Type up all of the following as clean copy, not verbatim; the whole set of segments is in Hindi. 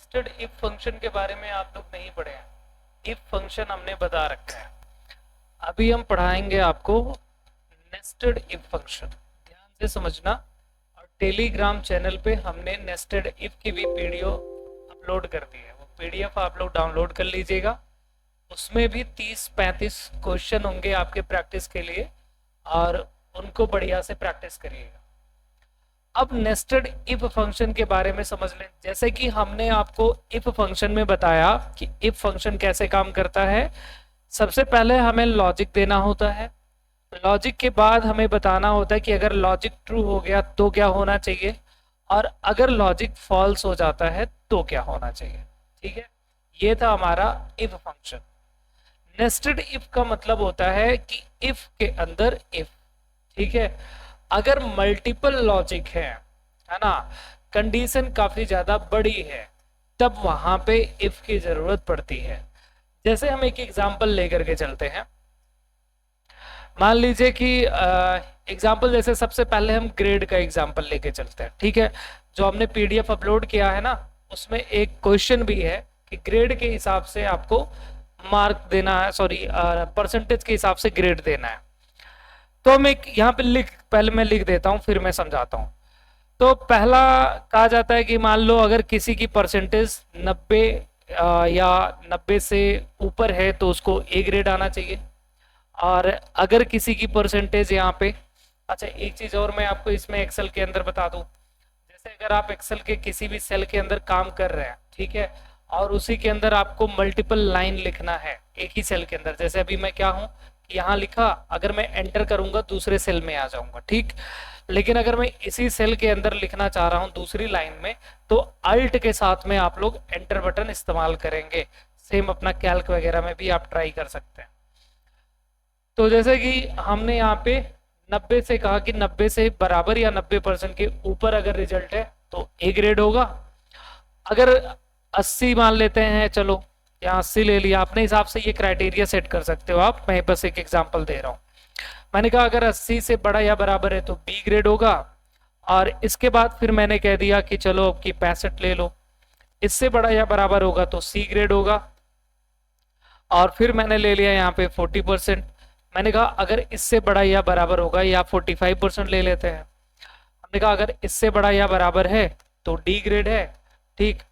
नेस्टेड इफ फंक्शन के बारे में आप लोग नहीं पढ़े हैं। इफ फंक्शन हमने बता रखा है, अभी हम पढ़ाएंगे आपको नेस्टेड इफ फंक्शन। ध्यान से समझना। और टेलीग्राम चैनल पे हमने नेस्टेड इफ की भी वीडियो अपलोड कर दी है, वो पीडीएफ आप लोग डाउनलोड कर लीजिएगा। उसमें भी 30-35 क्वेश्चन होंगे आपके प्रैक्टिस के लिए, और उनको बढ़िया से प्रैक्टिस करिएगा। अब नेस्टेड इफ फंक्शन के बारे में समझ लें। जैसे कि हमने आपको इफ फंक्शन में बताया कि इफ फंक्शन कैसे काम करता है। सबसे पहले हमें लॉजिक देना होता है, लॉजिक के बाद हमें बताना होता है कि अगर लॉजिक ट्रू हो गया तो क्या होना चाहिए, और अगर लॉजिक फॉल्स हो जाता है तो क्या होना चाहिए। ठीक है, ये था हमारा इफ फंक्शन। नेस्टेड इफ का मतलब होता है कि इफ के अंदर इफ। ठीक है, अगर मल्टीपल लॉजिक है ना, कंडीशन काफी ज्यादा बड़ी है, तब वहां पे इफ की जरूरत पड़ती है। जैसे हम एक एग्जांपल लेकर के चलते हैं। मान लीजिए कि एग्जांपल जैसे सबसे पहले हम ग्रेड का एग्जांपल लेके चलते हैं। ठीक है, जो हमने पीडीएफ अपलोड किया है ना, उसमें एक क्वेश्चन भी है कि ग्रेड के हिसाब से आपको मार्क देना है, सॉरी परसेंटेज के हिसाब से ग्रेड देना है। तो हम एक यहाँ पे पहले मैं लिख देता हूँ, फिर मैं समझाता हूँ। तो पहला कहा जाता है कि मान लो अगर किसी की परसेंटेज 90 या 90 से ऊपर है तो उसको ए ग्रेड आना चाहिए। और अगर किसी की परसेंटेज यहाँ पे, अच्छा एक चीज और मैं आपको इसमें एक्सेल के अंदर बता दूं। जैसे अगर आप एक्सेल के किसी भी सेल के अंदर काम कर रहे हैं, ठीक है, और उसी के अंदर आपको मल्टीपल लाइन लिखना है एक ही सेल के अंदर। जैसे अभी मैं क्या हूं कि यहाँ लिखा, अगर मैं एंटर करूंगा दूसरे सेल में आ जाऊंगा। ठीक, लेकिन अगर मैं इसी सेल के अंदर लिखना चाह रहा हूं दूसरी लाइन में, तो अल्ट के साथ में आप लोग एंटर बटन इस्तेमाल करेंगे। सेम अपना कैल्क वगैरह में भी आप ट्राई कर सकते हैं। तो जैसे कि हमने यहाँ पे 90 से कहा कि 90 से बराबर या 90% के ऊपर अगर रिजल्ट है तो ए ग्रेड होगा। अगर 80 मान लेते हैं, चलो यहाँ 80 ले लिया, अपने हिसाब से ये क्राइटेरिया सेट कर सकते हो आप। मैं बस एक एग्जांपल दे रहा हूँ। मैंने कहा अगर 80 से बड़ा या बराबर है तो बी ग्रेड होगा। और इसके बाद फिर मैंने कह दिया कि चलो अब की 65 ले लो, इससे बड़ा या बराबर होगा तो सी ग्रेड होगा। और फिर मैंने ले लिया यहाँ पे 40%। मैंने कहा अगर इससे बड़ा या बराबर होगा, या 45% ले लेते हैं। हमने कहा अगर इससे बड़ा या बराबर है तो डी ग्रेड है। ठीक,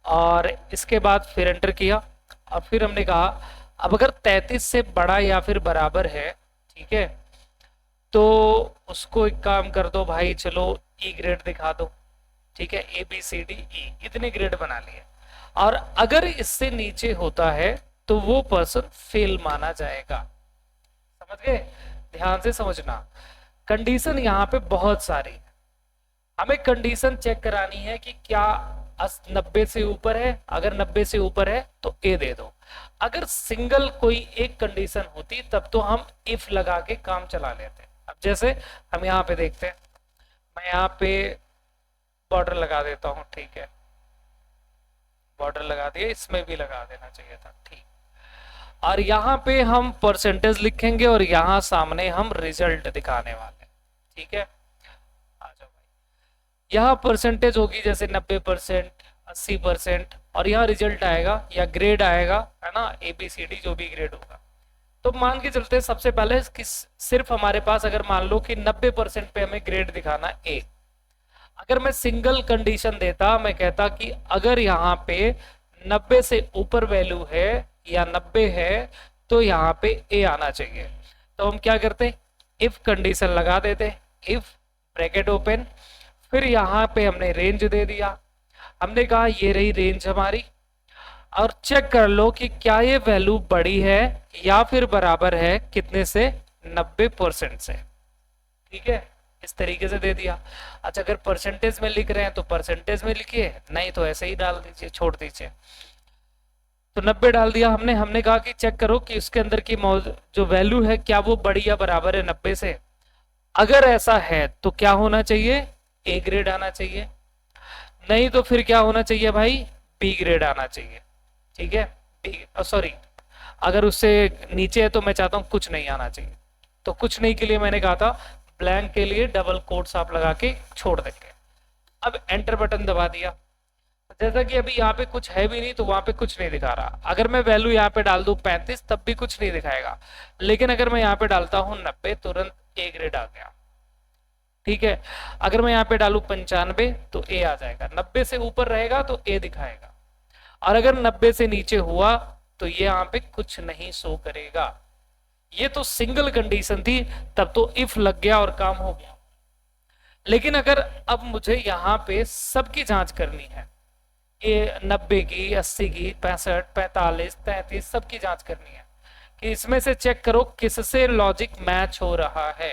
और इसके बाद फिर एंटर किया, और फिर हमने कहा अब अगर 33 से बड़ा या फिर बराबर है, ठीक है, तो उसको एक काम कर दो भाई, चलो ई ग्रेड दिखा दो। ठीक है, A B C D E, इतने ग्रेड बना लिए। और अगर इससे नीचे होता है तो वो पर्सन फेल माना जाएगा। समझ गए? ध्यान से समझना। कंडीशन यहाँ पे बहुत सारी है। हमें कंडीशन चेक करानी है कि क्या 90 से ऊपर है। अगर 90 से ऊपर है तो ए दे दो। अगर सिंगल कोई एक कंडीशन होती तब तो हम इफ लगा के काम चला लेते। अब जैसे हम यहाँ पे देखते हैं, मैं यहाँ पे बॉर्डर लगा देता हूँ। ठीक है, बॉर्डर लगा दिया, इसमें भी लगा देना चाहिए था। ठीक, और यहाँ पे हम परसेंटेज लिखेंगे और यहाँ सामने हम रिजल्ट दिखाने वाले। ठीक है, आ जाओ भाई। यहाँ परसेंटेज होगी जैसे 90%, 80%, और यहाँ रिजल्ट आएगा या ग्रेड आएगा, है ना, ए बी सी डी जो भी ग्रेड होगा। तो मान के चलते सबसे पहले कि सिर्फ हमारे पास अगर मान लो कि 90% पे हमें ग्रेड दिखाना ए। अगर मैं सिंगल कंडीशन देता, मैं कहता कि अगर यहाँ पे 90 से ऊपर वैल्यू है या 90 है तो यहाँ पे ए आना चाहिए। तो हम क्या करते, इफ कंडीशन लगा देते, इफ ब्रैकेट ओपन, फिर यहाँ पे हमने रेंज दे दिया। हमने कहा ये रही रेंज हमारी, और चेक कर लो कि क्या ये वैल्यू बड़ी है या फिर बराबर है कितने से, 90% से। ठीक है, इस तरीके से दे दिया। अच्छा, अगर परसेंटेज में लिख रहे हैं तो परसेंटेज में लिखिए, नहीं तो ऐसे ही डाल दीजिए, छोड़ दीजिए। तो 90 डाल दिया हमने। हमने कहा कि चेक करो कि उसके अंदर की जो वैल्यू है क्या वो बड़ी या बराबर है 90 से। अगर ऐसा है तो क्या होना चाहिए, ए ग्रेड आना चाहिए। नहीं तो फिर क्या होना चाहिए भाई, बी ग्रेड आना चाहिए। ठीक है, बी, सॉरी, अगर उससे नीचे है तो मैं चाहता हूं कुछ नहीं आना चाहिए। तो कुछ नहीं के लिए मैंने कहा था ब्लैंक के लिए डबल कोट्स आप लगा के छोड़ देंगे। अब एंटर बटन दबा दिया। जैसा कि अभी यहाँ पे कुछ है भी नहीं तो वहां पे कुछ नहीं दिखा रहा। अगर मैं वैल्यू यहाँ पे डाल दूं 35 तब भी कुछ नहीं दिखाएगा, लेकिन अगर मैं यहाँ पे डालता हूँ 90 तुरंत ए ग्रेड आ गया। ठीक है, अगर मैं यहाँ पे डालू 95 तो ए आ जाएगा, 90 से ऊपर रहेगा तो ए दिखाएगा, और अगर 90 से नीचे हुआ तो ये यहाँ पे कुछ नहीं शो करेगा। ये तो सिंगल कंडीशन थी, तब तो इफ लग गया और काम हो गया। लेकिन अगर अब मुझे यहाँ पे सबकी जांच करनी है, ये 90 की, 80 की, 65, 45, 33 सबकी जांच करनी है कि इसमें से चेक करो किससे लॉजिक मैच हो रहा है।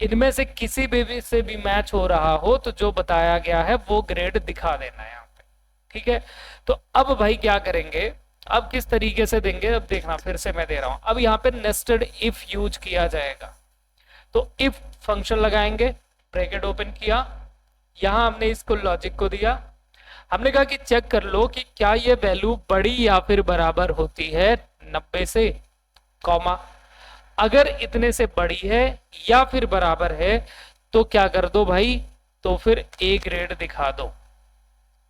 इनमें से किसी भी से भी मैच हो रहा हो तो जो बताया गया है वो ग्रेड दिखा देना है यहाँ पे। ठीक है, तो अब भाई क्या करेंगे, अब किस तरीके से देंगे, अब देखना फिर से मैं दे रहा हूं। अब यहाँ पे नेस्टेड इफ यूज किया जाएगा, तो इफ फंक्शन लगाएंगे, ब्रैकेट ओपन किया, यहां हमने इसको लॉजिक को दिया, हमने कहा कि चेक कर लो कि क्या ये वैल्यू बड़ी या फिर बराबर होती है 90 से, कॉमा, अगर इतने से बड़ी है या फिर बराबर है तो क्या कर दो भाई, तो फिर ए ग्रेड दिखा दो।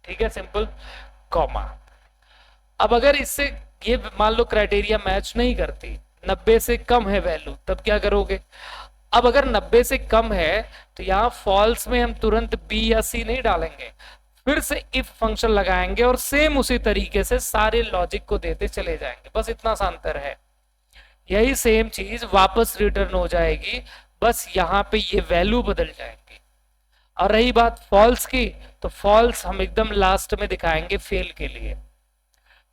ठीक है, सिंपल, कॉमा। अब अगर इससे ये मान लो क्राइटेरिया मैच नहीं करती, 90 से कम है वैल्यू, तब क्या करोगे। अब अगर 90 से कम है तो यहाँ फॉल्स में हम तुरंत बी या सी नहीं डालेंगे, फिर से इफ फंक्शन लगाएंगे और सेम उसी तरीके से सारे लॉजिक को देते चले जाएंगे, बस इतना सा अंतर है। यही सेम चीज वापस रिटर्न हो जाएगी, बस यहाँ पे ये वैल्यू बदल जाएंगी। और रही बात फॉल्स की, तो फॉल्स हम एकदम लास्ट में दिखाएंगे फेल के लिए।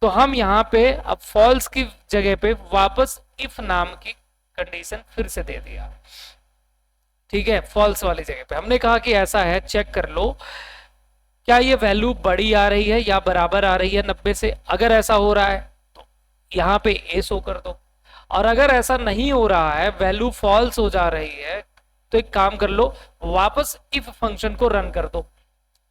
तो हम यहाँ पे अब फॉल्स की जगह पे वापस इफ नाम की कंडीशन फिर से दे दिया। ठीक है, फॉल्स वाली जगह पे हमने कहा कि ऐसा है, चेक कर लो क्या ये वैल्यू बड़ी आ रही है या बराबर आ रही है 90 से। अगर ऐसा हो रहा है तो यहाँ पे ए शो कर दो, और अगर ऐसा नहीं हो रहा है, वैल्यू फॉल्स हो जा रही है, तो एक काम कर लो, वापस इफ फंक्शन को रन कर दो।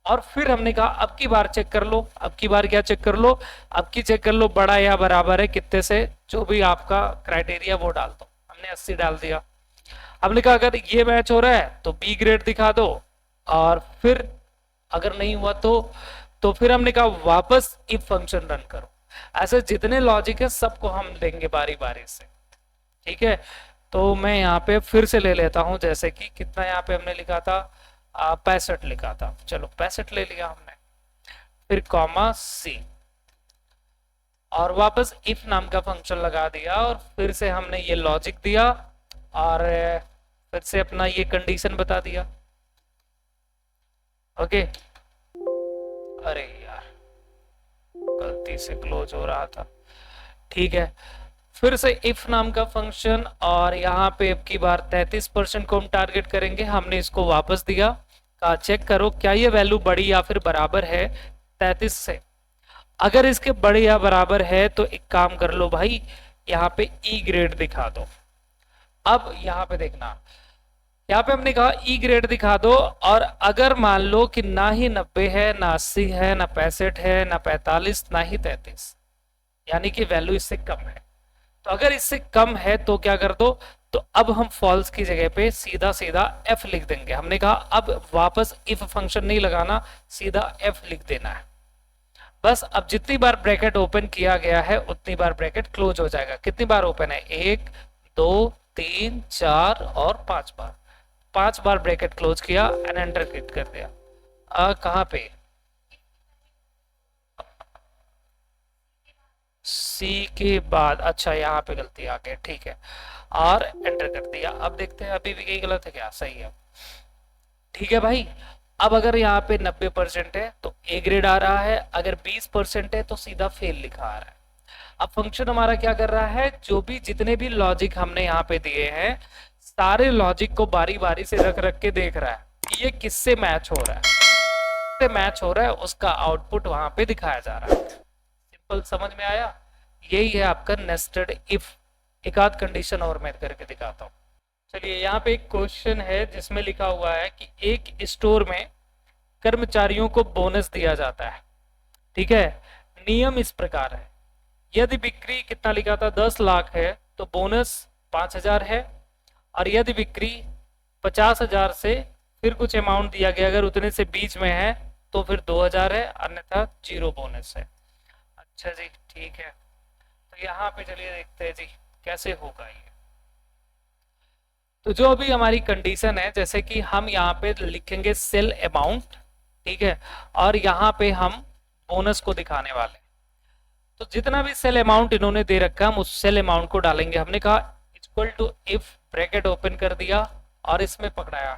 और फिर हमने कहा अब की बार चेक कर लो, अब की बार क्या चेक कर लो, अब की चेक कर लो बड़ा या बराबर है कितने से, जो भी आपका क्राइटेरिया वो डाल दो। हमने 80 डाल दिया। हमने कहा अगर ये मैच हो रहा है तो बी ग्रेड दिखा दो, और फिर अगर नहीं हुआ तो फिर हमने कहा वापस इफ फंक्शन रन करो। ऐसे जितने लॉजिक है सबको हम देंगे बारी बारी से। ठीक है, तो मैं यहाँ पे फिर से ले लेता हूं, जैसे कि कितना यहाँ पे हमने लिखा था 65 लिखा था, चलो 65 ले लिया हमने, फिर कॉमा सी, और वापस इफ नाम का फंक्शन लगा दिया, और फिर से हमने ये लॉजिक दिया, और फिर से अपना ये कंडीशन बता दिया। ओके, अरे यार गलती से क्लोज हो रहा था। ठीक है, फिर से इफ नाम का फंक्शन, और यहाँ पे अब की बार 33% को हम टारगेट करेंगे। हमने इसको वापस दिया, कहा चेक करो क्या ये वैल्यू बड़ी या फिर बराबर है 33 से। अगर इसके बड़े या बराबर है तो एक काम कर लो भाई, यहाँ पे ई ग्रेड दिखा दो। अब यहाँ पे देखना, यहाँ पे हमने कहा ई ग्रेड दिखा दो, और अगर मान लो कि ना ही 90 है, ना 80 है, ना 65 है, ना 45, ना ही 33, यानी कि वैल्यू इससे कम है। तो अगर इससे कम है तो क्या कर दो, तो अब हम फॉल्स की जगह पे सीधा सीधा एफ लिख देंगे। हमने कहा अब वापस इफ फंक्शन नहीं लगाना, सीधा एफ लिख देना है। बस अब जितनी बार ब्रैकेट ओपन किया गया है उतनी बार ब्रैकेट क्लोज हो जाएगा। कितनी बार ओपन है, 1 2 3 4 और 5 बार। 5 बार ब्रैकेट क्लोज किया एंड एंटर क्लिक कर दिया। कहां पे, सी के बाद, अच्छा यहाँ पे गलती आ गई, ठीक है, और एंटर कर दिया। अब देखते हैं अभी भी कहीं गलत है क्या, सही है। ठीक है भाई, अब अगर यहाँ पे 90% है तो ए ग्रेड आ रहा है, अगर 20% है तो सीधा फेल लिखा आ रहा है। अब फंक्शन हमारा क्या कर रहा है, जो भी जितने भी लॉजिक हमने यहाँ पे दिए हैं सारे लॉजिक को बारी बारी से रख रख के देख रहा है कि ये किससे मैच हो रहा है, किससे मैच हो रहा है, उसका आउटपुट वहां पे दिखाया जा रहा है। सिंपल, समझ में आया। यही है आपका नेस्टेड इफ। एक आध कंडीशन और मैं करके दिखाता हूँ। चलिए, यहाँ पे एक क्वेश्चन है जिसमें लिखा हुआ है कि एक स्टोर में कर्मचारियों को बोनस दिया जाता है। ठीक है, नियम इस प्रकार है, यदि बिक्री कितना लिखा था 10 लाख है तो बोनस 5000 है, और यदि बिक्री 50,000 से फिर कुछ अमाउंट दिया गया, अगर उतने से बीच में है तो फिर 2000 है, अन्यथा 0 बोनस है। अच्छा जी, ठीक है। तो यहाँ पे चलिए देखते हैं जी कैसे होगा ये। तो जो अभी हमारी कंडीशन है, जैसे कि हम यहाँ पे लिखेंगे सेल अमाउंट, ठीक है, और यहाँ पे हम बोनस को दिखाने वाले हैं। तो जितना भी सेल अमाउंट इन्होंने दे रखा है हम उस सेल अमाउंट को डालेंगे। हमने कहा equal to if, bracket open कर दिया और इसमें पकड़ाया।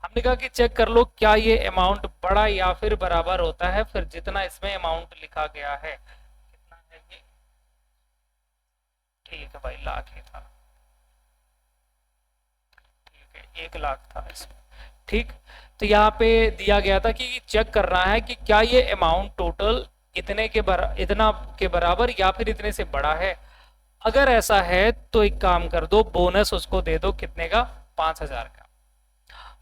हमने कहा कि चेक कर लो क्या ये अमाउंट बड़ा या फिर बराबर होता है फिर जितना इसमें अमाउंट लिखा गया है। कितना है ये? ठीक है भाई, लाख ही था। ठीक है, 1 लाख था इसमें। ठीक, तो यहाँ पे दिया गया था कि चेक कर रहा है कि क्या ये अमाउंट टोटल इतने के इतना के बराबर या फिर इतने से बड़ा है। अगर ऐसा है तो एक काम कर दो, बोनस उसको दे दो कितने का, 5000 का।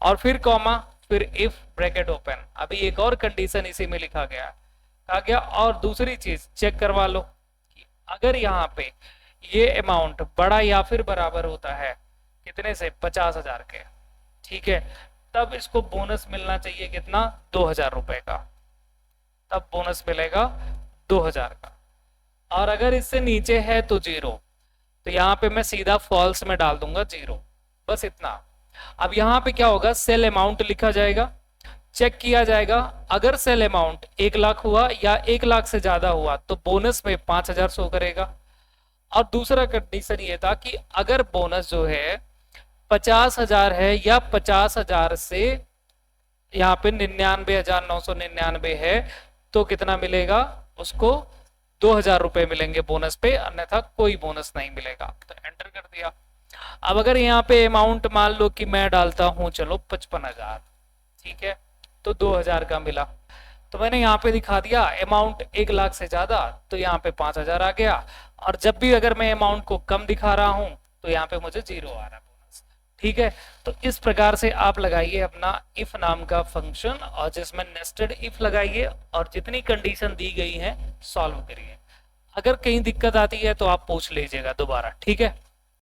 और फिर कॉमा, फिर इफ, ब्रैकेट ओपन। अभी एक और कंडीशन इसी में लिखा गया, कहा गया और दूसरी चीज चेक करवा लो कि अगर यहाँ पे ये अमाउंट बड़ा या फिर बराबर होता है कितने से, 50,000 के, ठीक है, तब इसको बोनस मिलना चाहिए कितना, 2000 रुपए का। तब बोनस मिलेगा 2000 का। और अगर इससे नीचे है तो 0। तो यहाँ पे मैं सीधा फॉल्स में डाल दूंगा 0, बस इतना। अब यहाँ पे क्या होगा, सेल अमाउंट लिखा जाएगा, चेक किया जाएगा। अगर सेल अमाउंट 1 लाख हुआ या 1 लाख से ज्यादा हुआ तो बोनस में 5000 शो करेगा। और दूसरा कंडीशन ये था कि अगर बोनस जो है 50,000 है या 50,000 से यहाँ पे 99,999 है तो कितना मिलेगा उसको, 2000 रुपए मिलेंगे बोनस पे, अन्यथा कोई बोनस नहीं मिलेगा। तो एंटर कर दिया। अब अगर यहाँ पे अमाउंट मान लो कि मैं डालता हूं चलो 55,000, ठीक है, तो 2000 का मिला। तो मैंने यहाँ पे दिखा दिया अमाउंट 1 लाख से ज्यादा तो यहाँ पे 5000 आ गया, और जब भी अगर मैं अमाउंट को कम दिखा रहा हूं तो यहाँ पे मुझे 0 आ रहा है बोनस। ठीक है, तो इस प्रकार से आप लगाइए अपना इफ नाम का फंक्शन और जिसमें नेस्टेड इफ लगाइए और जितनी कंडीशन दी गई है सॉल्व करिए। अगर कहीं दिक्कत आती है तो आप पूछ लीजिएगा दोबारा, ठीक है।